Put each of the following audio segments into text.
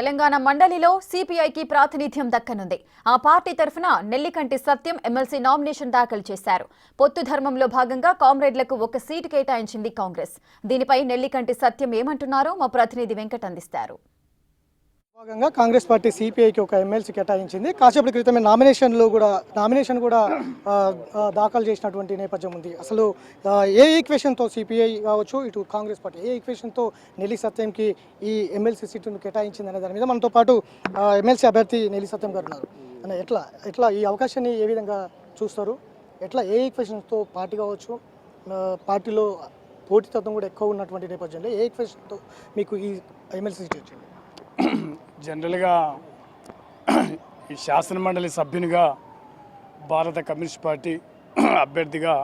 తెలంగాణ మండలిలో సిపిఐకి ప్రాతినిధ్యం దక్కనుంది. ఆ పార్టీ తరఫున నెల్లికంటి సత్యం ఎమ్మెల్సీ నామినేషన్ దాఖలు చేశారు. పొత్తు ధర్మంలో భాగంగా కామ్రేడ్లకు ఒక సీటు కేటాయించింది కాంగ్రెస్. దీనిపై నెల్లికంటి సత్యం ఏమంటున్నారో మా ప్రతినిధి వెంకట్ అందిస్తారు. భాగంగా కాంగ్రెస్ పార్టీ సిపిఐకి ఒక ఎమ్మెల్సీ కేటాయించింది. కాసేపటి క్రితమే నామినేషన్ కూడా దాఖలు చేసినటువంటి నేపథ్యం ఉంది. అసలు ఏ ఈక్వేషన్తో సిపిఐ కావచ్చు ఇటు కాంగ్రెస్ పార్టీ ఏ ఈక్వేషన్తో నెల్లి సత్యంకి ఈ ఎమ్మెల్సీ సీటును కేటాయించింది అనే దాని మీద మనతో పాటు ఎమ్మెల్సీ అభ్యర్థి నెల్లి సత్యం గారు ఉన్నారు. అన్న ఎట్లా ఈ అవకాశాన్ని ఏ విధంగా చూస్తారు? ఏ ఈక్వేషన్తో పార్టీ కావచ్చు పార్టీలో పోటీతత్వం కూడా ఎక్కువ ఉన్నటువంటి నేపథ్యంలో ఏ ఈక్వేషన్తో మీకు ఈ ఎమ్మెల్సీ సీట్ వచ్చింది? జనరల్గా ఈ శాసనమండలి సభ్యునిగా భారత కమ్యూనిస్ట్ పార్టీ అభ్యర్థిగా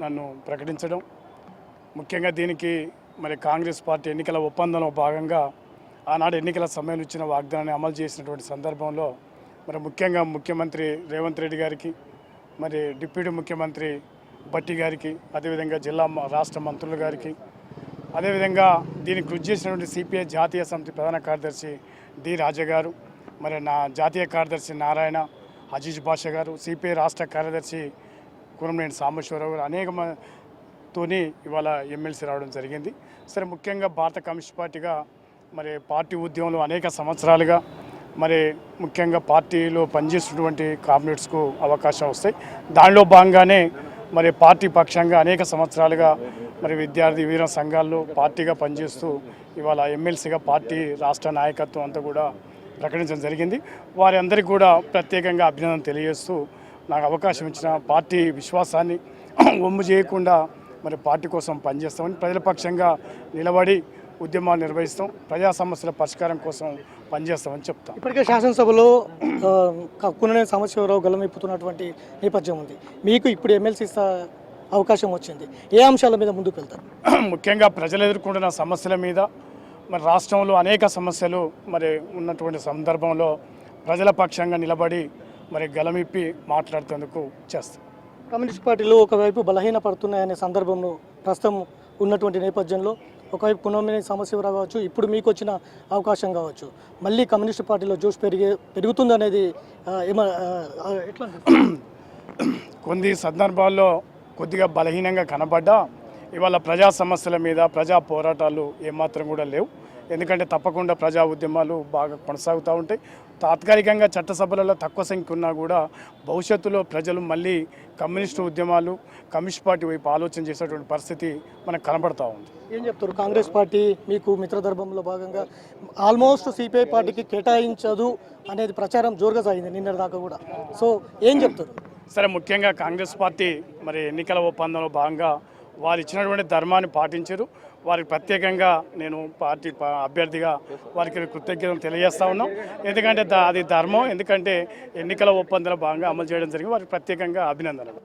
నన్ను ప్రకటించడం, ముఖ్యంగా దీనికి మరి కాంగ్రెస్ పార్టీ ఎన్నికల ఒప్పందంలో భాగంగా ఆనాడు ఎన్నికల సమయంలో ఇచ్చిన వాగ్దానాన్ని అమలు చేసినటువంటి సందర్భంలో మరి ముఖ్యంగా ముఖ్యమంత్రి రేవంత్ రెడ్డి గారికి, మరి డిప్యూటీ ముఖ్యమంత్రి భట్టి గారికి, అదేవిధంగా రాష్ట్ర మంత్రుల గారికి, అదేవిధంగా దీనికి కృషి చేసినటువంటి సిపిఐ జాతీయ సమితి ప్రధాన కార్యదర్శి డి రాజా గారు, మరి నా జాతీయ కార్యదర్శి నారాయణ అజీజ్ బాషా గారు, సిపిఐ రాష్ట్ర కార్యదర్శి కురంనేని సాంబశివరావు గారు అనేకతోని ఇవాళ ఎమ్మెల్సీ రావడం జరిగింది. సరే, ముఖ్యంగా భారత కమ్యూనిస్ట్ పార్టీగా మరి పార్టీ ఉద్యమంలో అనేక సంవత్సరాలుగా మరి ముఖ్యంగా పార్టీలో పనిచేస్తున్నటువంటి కామ్రేడ్స్కు అవకాశం వస్తాయి. దానిలో భాగంగానే మరి పార్టీ పక్షంగా అనేక సంవత్సరాలుగా మరి విద్యార్థి వీర సంఘాల్లో పార్టీగా పనిచేస్తూ ఇవాళ ఎమ్మెల్సీగా పార్టీ రాష్ట్ర నాయకత్వం అంతా కూడా ప్రకటించడం జరిగింది. వారి అందరికీ కూడా ప్రత్యేకంగా అభినందన తెలియజేస్తూ నాకు అవకాశం ఇచ్చిన పార్టీ విశ్వాసాన్ని ఒమ్ము చేయకుండా మరి పార్టీ కోసం పనిచేస్తామని, ప్రజల పక్షంగా నిలబడి ఉద్యమాలు నిర్వహిస్తాం, ప్రజా సమస్యల పరిష్కారం కోసం పనిచేస్తామని చెప్తాం. ఇప్పటికే శాసనసభలో కురంనేని సాంబశివరావు గలమెప్పుతున్నటువంటి నేపథ్యం ఉంది. మీకు ఇప్పుడు ఎమ్మెల్సీ అవకాశం వచ్చింది. ఏ అంశాల మీద ముందుకు వెళ్తారు? ముఖ్యంగా ప్రజలు ఎదుర్కొంటున్న సమస్యల మీద, మరి రాష్ట్రంలో అనేక సమస్యలు మరి ఉన్నటువంటి సందర్భంలో ప్రజల పక్షంగా నిలబడి మరి గలమిప్పి మాట్లాడుతేందుకు చేస్తాం. కమ్యూనిస్ట్ పార్టీలో ఒకవైపు బలహీనపడుతున్నాయనే సందర్భంలో ప్రస్తుతం ఉన్నటువంటి నేపథ్యంలో ఒకవైపు కురంనేని సాంబశివరావు కావచ్చు, ఇప్పుడు మీకు వచ్చిన అవకాశం కావచ్చు, మళ్ళీ కమ్యూనిస్ట్ పార్టీలో జోష్ పెరుగుతుందనేది ఎట్లా? కొన్ని సందర్భాల్లో కొద్దిగా బలహీనంగా కనబడ్డా ఇవాళ ప్రజా సమస్యల మీద ప్రజా పోరాటాలు ఏమాత్రం కూడా లేవు. ఎందుకంటే తప్పకుండా ప్రజా ఉద్యమాలు బాగా కొనసాగుతూ ఉంటాయి. తాత్కాలికంగా చట్టసభలలో తక్కువ సంఖ్య ఉన్నా కూడా భవిష్యత్తులో ప్రజలు మళ్ళీ కమ్యూనిస్టు ఉద్యమాలు కమ్యూనిస్ట్ పార్టీ వైపు ఆలోచన చేసేటువంటి పరిస్థితి మనకు కనబడతా ఉంది. ఏం చెప్తారు? కాంగ్రెస్ పార్టీ మీకు మిత్రధర్మంలో భాగంగా ఆల్మోస్ట్ సిపిఐ పార్టీకి కేటాయించదు అనేది ప్రచారం జోరుగా సాగింది నిన్నటి దాకా కూడా. సో ఏం చెప్తారు? సరే, ముఖ్యంగా కాంగ్రెస్ పార్టీ మరి ఎన్నికల ఒప్పందంలో భాగంగా వారు ఇచ్చినటువంటి ధర్మాన్ని పాటించారు. వారికి ప్రత్యేకంగా నేను పార్టీ అభ్యర్థిగా వారికి కృతజ్ఞతలు తెలియజేస్తా ఉన్నాం. ఎందుకంటే అది ధర్మం, ఎందుకంటే ఎన్నికల ఒప్పందంలో భాగంగా అమలు చేయడం జరిగింది. వారికి ప్రత్యేకంగా అభినందనలు.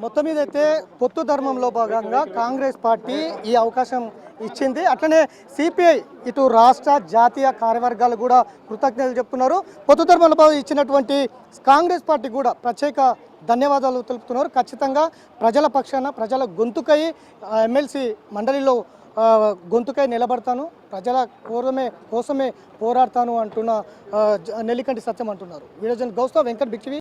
మొత్తం మీద అయితే పొత్తు ధర్మంలో భాగంగా కాంగ్రెస్ పార్టీ ఈ అవకాశం ఇచ్చింది. అట్లనే సిపిఐ ఇటు రాష్ట్ర జాతీయ కార్యవర్గాలు కూడా కృతజ్ఞతలు చెప్తున్నారు. పొత్తు ధర్మంలో ఇచ్చినటువంటి కాంగ్రెస్ పార్టీ కూడా ప్రత్యేక ధన్యవాదాలు తెలుపుతున్నారు. ఖచ్చితంగా ప్రజల పక్షాన ప్రజల గొంతుకై ఎమ్మెల్సీ మండలిలో గొంతుకై నిలబడతాను, ప్రజల కోసమే పోరాడతాను అంటున్న నెల్లికంటి సత్యం అంటున్నారు. వీడియో జర్నలిస్ట్ గౌస్తా వెంకట్, బిగ్ టీవీ.